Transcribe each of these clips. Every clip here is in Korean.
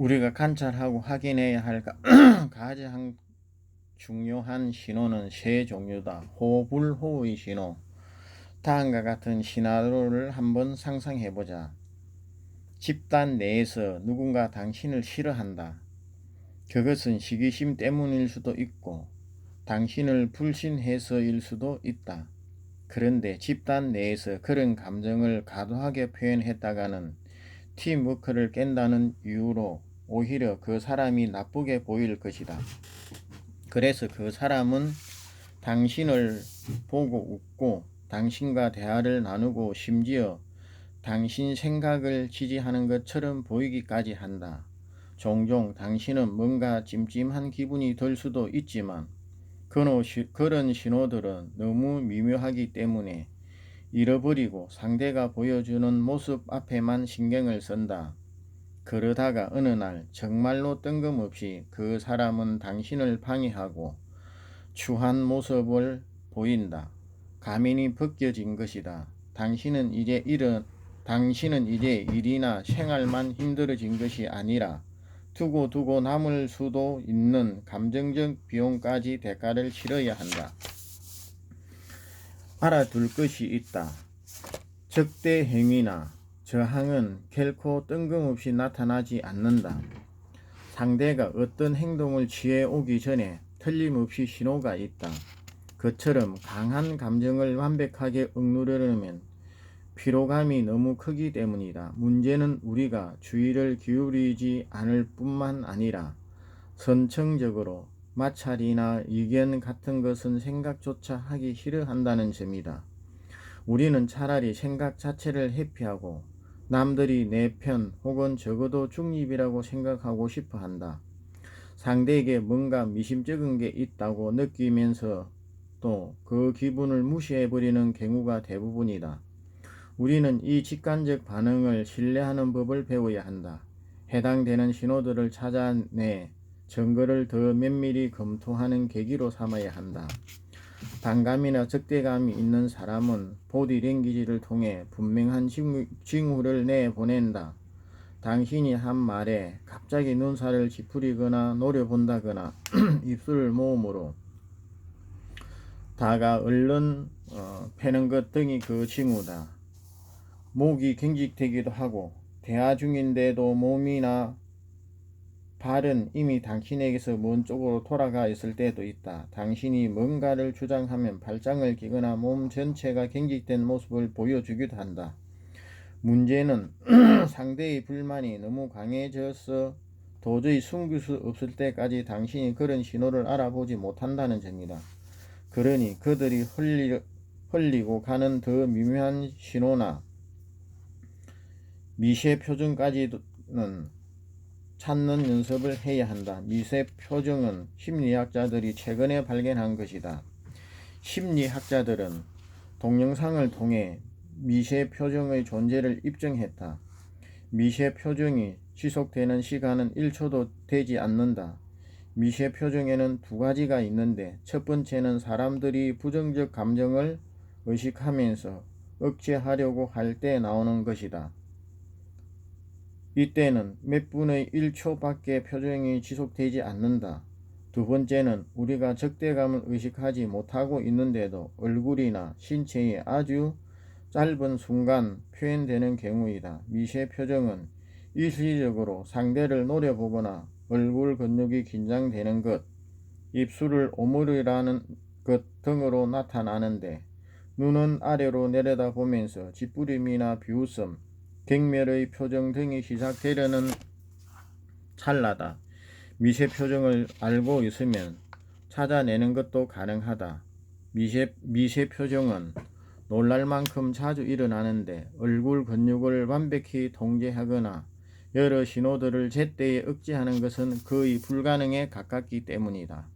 우리가 관찰하고 확인해야 할 가장 중요한 신호는 세 종류다. 호불호의 신호. 다음과 같은 시나리오를 한번 상상해보자. 집단 내에서 누군가 당신을 싫어한다. 그것은 시기심 때문일 수도 있고 당신을 불신해서일 수도 있다. 그런데 집단 내에서 그런 감정을 과도하게 표현했다가는 팀워크를 깬다는 이유로 오히려 그 사람이 나쁘게 보일 것이다. 그래서 그 사람은 당신을 보고 웃고 당신과 대화를 나누고 심지어 당신 생각을 지지하는 것처럼 보이기까지 한다. 종종 당신은 뭔가 찜찜한 기분이 들 수도 있지만 그런 신호들은 너무 미묘하기 때문에 잃어버리고 상대가 보여주는 모습 앞에만 신경을 쓴다. 그러다가 어느 날 정말로 뜬금없이 그 사람은 당신을 방해하고 추한 모습을 보인다. 가면이 벗겨진 것이다. 당신은 이제 일이나 생활만 힘들어진 것이 아니라 두고 남을 수도 있는 감정적 비용까지 대가를 치러야 한다. 알아둘 것이 있다. 적대 행위나 저항은 결코 뜬금없이 나타나지 않는다. 상대가 어떤 행동을 취해 오기 전에 틀림없이 신호가 있다. 그처럼 강한 감정을 완벽하게 억누르려면 피로감이 너무 크기 때문이다. 문제는 우리가 주의를 기울이지 않을 뿐만 아니라 선천적으로 마찰이나 의견 같은 것은 생각조차 하기 싫어한다는 점이다. 우리는 차라리 생각 자체를 회피하고 남들이 내 편 혹은 적어도 중립이라고 생각하고 싶어 한다. 상대에게 뭔가 미심쩍은 게 있다고 느끼면서 또 그 기분을 무시해버리는 경우가 대부분이다. 우리는 이 직관적 반응을 신뢰하는 법을 배워야 한다. 해당되는 신호들을 찾아내 증거를 더 면밀히 검토하는 계기로 삼아야 한다. 반감이나 적대감이 있는 사람은 보디랭귀지를 통해 분명한 징후를 내보낸다. 당신이 한 말에 갑자기 눈살을 찌푸리거나 노려본다거나 입술을 모음으로 다가 얼른 패는 것 등이 그 징후다. 목이 경직되기도 하고 대화 중인데도 몸이나 발은 이미 당신에게서 먼 쪽으로 돌아가 있을 때도 있다. 당신이 뭔가를 주장하면 발장을 끼거나 몸 전체가 경직된 모습을 보여주기도 한다. 문제는 상대의 불만이 너무 강해져서 도저히 숨길 수 없을 때까지 당신이 그런 신호를 알아보지 못한다는 점이다. 그러니 그들이 흘리고 가는 더 미묘한 신호나 미세 표정까지는 찾는 연습을 해야 한다. 미세 표정은 심리학자들이 최근에 발견한 것이다. 심리학자들은 동영상을 통해 미세 표정의 존재를 입증했다. 미세 표정이 지속되는 시간은 1초도 되지 않는다. 미세 표정에는 두 가지가 있는데 첫 번째는 사람들이 부정적 감정을 의식하면서 억제하려고 할 때 나오는 것이다. 이때는 몇 분의 1초밖에 표정이 지속되지 않는다. 두 번째는 우리가 적대감을 의식하지 못하고 있는데도 얼굴이나 신체에 아주 짧은 순간 표현되는 경우이다. 미세 표정은 일시적으로 상대를 노려보거나 얼굴 근육이 긴장되는 것, 입술을 오므리라는 것 등으로 나타나는데 눈은 아래로 내려다보면서 짓부림이나 비웃음, 경멸의 표정 등이 시작되려는 찰나다. 미세 표정을 알고 있으면 찾아내는 것도 가능하다. 미세 표정은 놀랄 만큼 자주 일어나는데 얼굴 근육을 완벽히 통제하거나 여러 신호들을 제때에 억제하는 것은 거의 불가능에 가깝기 때문이다.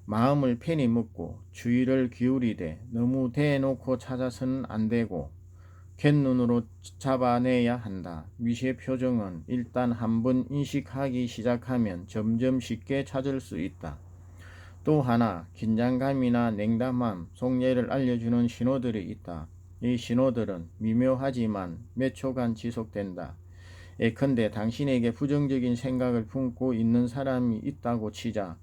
마음을 편히 먹고 주의를 기울이되 너무 대놓고 찾아서는 안 되고 갯눈으로 잡아내야 한다. 미세 표정은 일단 한번 인식하기 시작하면 점점 쉽게 찾을 수 있다. 또 하나 긴장감이나 냉담함, 속내를 알려주는 신호들이 있다. 이 신호들은 미묘하지만 몇 초간 지속된다. 예컨대 당신에게 부정적인 생각을 품고 있는 사람이 있다고 치자.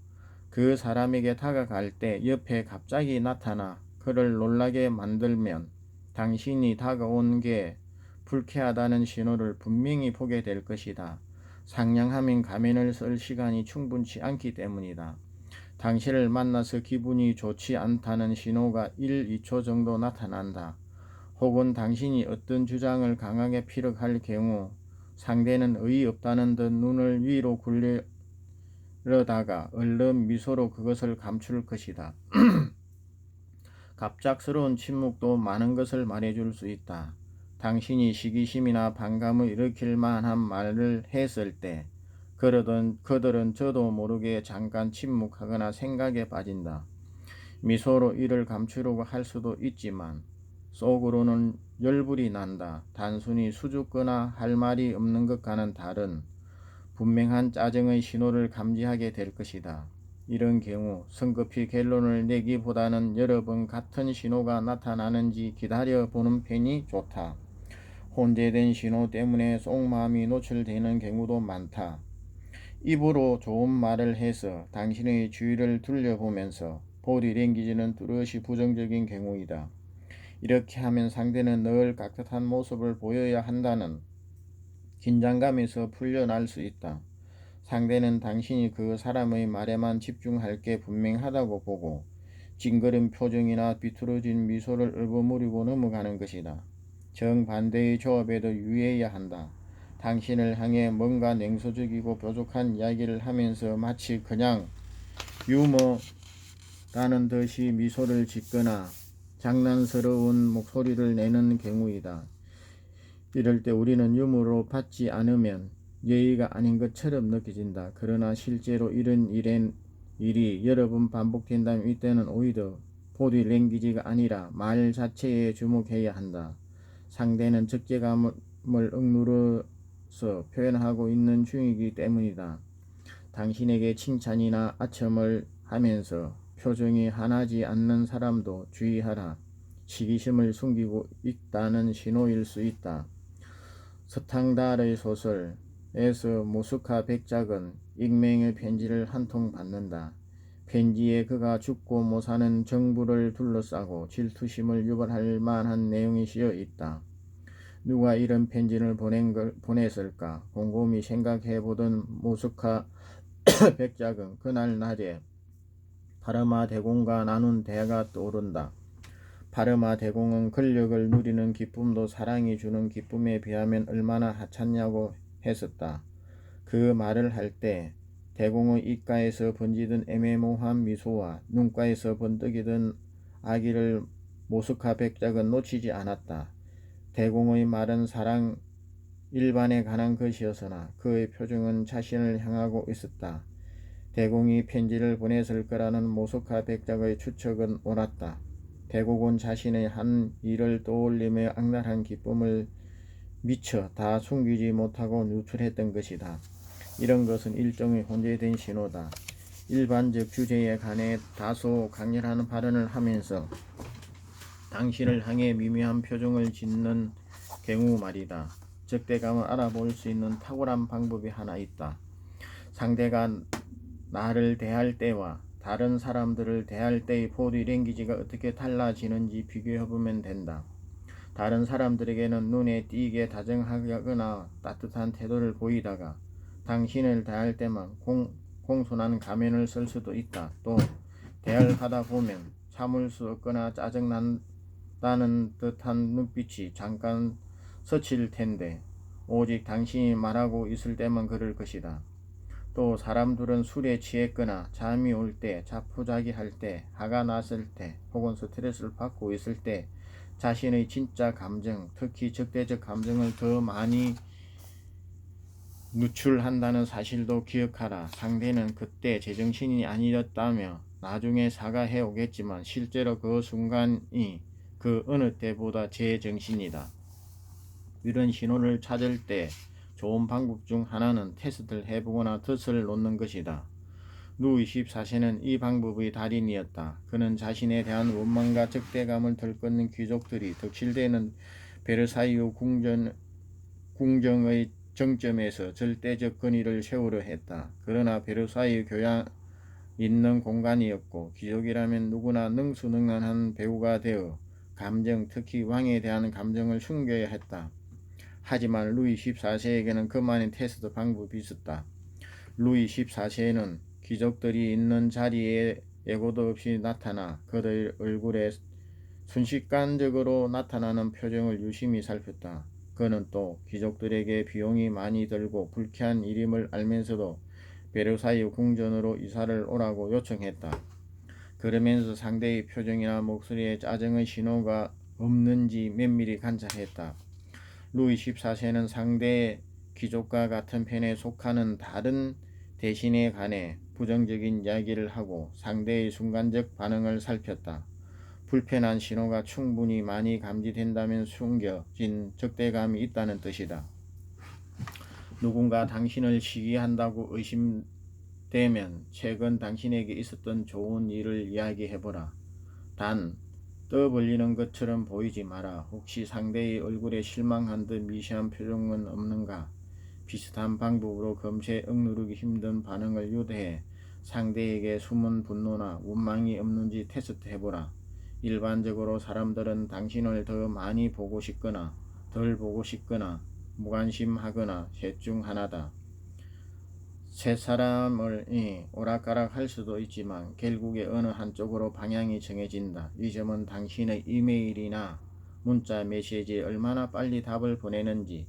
그 사람에게 다가갈 때 옆에 갑자기 나타나 그를 놀라게 만들면 당신이 다가온 게 불쾌하다는 신호를 분명히 보게 될 것이다. 상냥하면 가면을 쓸 시간이 충분치 않기 때문이다. 당신을 만나서 기분이 좋지 않다는 신호가 1, 2초 정도 나타난다. 혹은 당신이 어떤 주장을 강하게 피력할 경우 상대는 어이없다는 듯 눈을 위로 굴려다가 얼른 미소로 그것을 감출 것이다. 갑작스러운 침묵도 많은 것을 말해줄 수 있다. 당신이 시기심이나 반감을 일으킬 만한 말을 했을 때 그들은 저도 모르게 잠깐 침묵하거나 생각에 빠진다. 미소로 이를 감추려고 할 수도 있지만 속으로는 열불이 난다. 단순히 수줍거나 할 말이 없는 것과는 다른 분명한 짜증의 신호를 감지하게 될 것이다. 이런 경우 성급히 결론을 내기보다는 여러 번 같은 신호가 나타나는지 기다려보는 편이 좋다. 혼재된 신호 때문에 속마음이 노출되는 경우도 많다. 입으로 좋은 말을 해서 당신의 주위를 둘러보면서 보디랭귀지는 뚜렷이 부정적인 경우이다. 이렇게 하면 상대는 늘 깍듯한 모습을 보여야 한다는 긴장감에서 풀려날 수 있다. 상대는 당신이 그 사람의 말에만 집중할 게 분명하다고 보고 찡그린 표정이나 비뚤어진 미소를 얼버무리고 넘어가는 것이다. 정반대의 조합에도 유의해야 한다. 당신을 향해 뭔가 냉소적이고 뾰족한 이야기를 하면서 마치 그냥 유머라는 듯이 미소를 짓거나 장난스러운 목소리를 내는 경우이다. 이럴 때 우리는 유머로 받지 않으면 예의가 아닌 것처럼 느껴진다. 그러나 실제로 이런 일이 여러 번 반복된다면 이때는 오히려 보디랭귀지가 아니라 말 자체에 주목해야 한다. 상대는 적재감을 억누르서 표현하고 있는 중이기 때문이다. 당신에게 칭찬이나 아첨을 하면서 표정이 환하지 않는 사람도 주의하라. 시기심을 숨기고 있다는 신호일 수 있다. 스탕달의 소설에서 모스카 백작은 익명의 편지를 한 통 받는다. 편지에 그가 죽고 못 사는 정부를 둘러싸고 질투심을 유발할 만한 내용이 쓰여 있다. 누가 이런 편지를 보냈을까 곰곰이 생각해보던 모스카 백작은 그날 낮에 파르마 대공과 나눈 대화가 떠오른다. 파르마 대공은 권력을 누리는 기쁨도 사랑이 주는 기쁨에 비하면 얼마나 하찮냐고 했었다. 그 말을 할 때 대공의 입가에서 번지던 애매모호한 미소와 눈가에서 번뜩이던 아기를 모스카 백작은 놓치지 않았다. 대공의 말은 사랑 일반에 관한 것이었으나 그의 표정은 자신을 향하고 있었다. 대공이 편지를 보냈을 거라는 모스카 백작의 추측은 옳았다. 대공은 자신의 한 일을 떠올리며 악랄한 기쁨을 미처 다 숨기지 못하고 누출했던 것이다. 이런 것은 일종의 혼재된 신호다. 일반적 주제에 관해 다소 강렬한 발언을 하면서 당신을 향해 미묘한 표정을 짓는 경우 말이다. 적대감을 알아볼 수 있는 탁월한 방법이 하나 있다. 상대가 나를 대할 때와 다른 사람들을 대할 때의 보디랭귀지가 어떻게 달라지는지 비교해보면 된다. 다른 사람들에게는 눈에 띄게 다정하거나 따뜻한 태도를 보이다가 당신을 대할 때만 공손한 가면을 쓸 수도 있다. 또 대화를 하다 보면 참을 수 없거나 짜증난다는 듯한 눈빛이 잠깐 스칠 텐데 오직 당신이 말하고 있을 때만 그럴 것이다. 또 사람들은 술에 취했거나 잠이 올 때, 자포자기할 때, 화가 났을 때, 혹은 스트레스를 받고 있을 때 자신의 진짜 감정, 특히 적대적 감정을 더 많이 누출한다는 사실도 기억하라. 상대는 그때 제정신이 아니었다며 나중에 사과해 오겠지만 실제로 그 순간이 그 어느 때보다 제정신이다. 이런 신호를 찾을 때 좋은 방법 중 하나는 테스트를 해보거나 덫을 놓는 것이다. 루이 14세는 이 방법의 달인이었다. 그는 자신에 대한 원망과 적대감을 들끓는 귀족들이 덕실되는 베르사유 궁정의 정점에서 절대적 권위를 세우려 했다. 그러나 베르사유 교양 있는 공간이었고 귀족이라면 누구나 능수능란한 배우가 되어 감정, 특히 왕에 대한 감정을 숨겨야 했다. 하지만 루이 14세에게는 그만의 테스트 방법이 있었다. 루이 14세는 귀족들이 있는 자리에 예고도 없이 나타나 그들 얼굴에 순식간적으로 나타나는 표정을 유심히 살폈다. 그는 또 귀족들에게 비용이 많이 들고 불쾌한 일임을 알면서도 베르사유 궁전으로 이사를 오라고 요청했다. 그러면서 상대의 표정이나 목소리에 짜증의 신호가 없는지 면밀히 관찰했다. 루이 14세는 상대 귀족과 같은 편에 속하는 다른 대신에 관해 부정적인 이야기를 하고 상대의 순간적 반응을 살폈다. 불편한 신호가 충분히 많이 감지된다면 숨겨진 적대감이 있다는 뜻이다. 누군가 당신을 시기한다고 의심되면 최근 당신에게 있었던 좋은 일을 이야기해보라. 단 떠벌리는 것처럼 보이지 마라. 혹시 상대의 얼굴에 실망한 듯 미세한 표정은 없는가? 비슷한 방법으로 금세 억누르기 힘든 반응을 유도해 상대에게 숨은 분노나 원망이 없는지 테스트해보라. 일반적으로 사람들은 당신을 더 많이 보고 싶거나 덜 보고 싶거나 무관심하거나 셋 중 하나다. 세 사람을 오락가락 할 수도 있지만 결국에 어느 한쪽으로 방향이 정해진다. 이 점은 당신의 이메일이나 문자 메시지에 얼마나 빨리 답을 보내는지,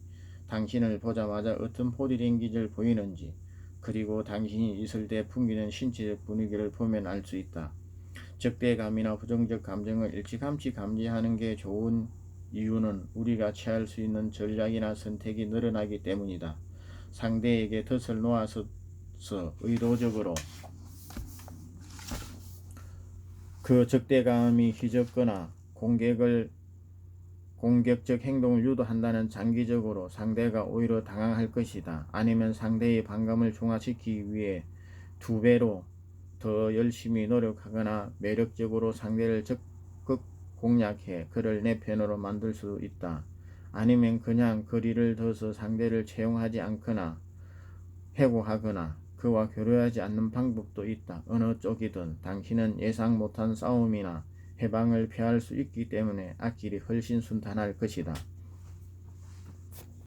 당신을 보자마자 어떤 보디랭귀지를 보이는지, 그리고 당신이 있을 때 풍기는 신체적 분위기를 보면 알 수 있다. 적대감이나 부정적 감정을 일찌감치 감지하는 게 좋은 이유는 우리가 취할 수 있는 전략이나 선택이 늘어나기 때문이다. 상대에게 덫을 놓아서 의도적으로 그 적대감이 휘젓거나 공격적 행동을 유도한다는 장기적으로 상대가 오히려 당황할 것이다. 아니면 상대의 반감을 중화시키기 위해 2배로 더 열심히 노력하거나 매력적으로 상대를 적극 공략해 그를 내 편으로 만들 수 있다. 아니면 그냥 거리를 둬서 상대를 채용하지 않거나 해고하거나 그와 교류하지 않는 방법도 있다. 어느 쪽이든 당신은 예상 못한 싸움이나 해방을 피할 수 있기 때문에 앞길이 훨씬 순탄할 것이다.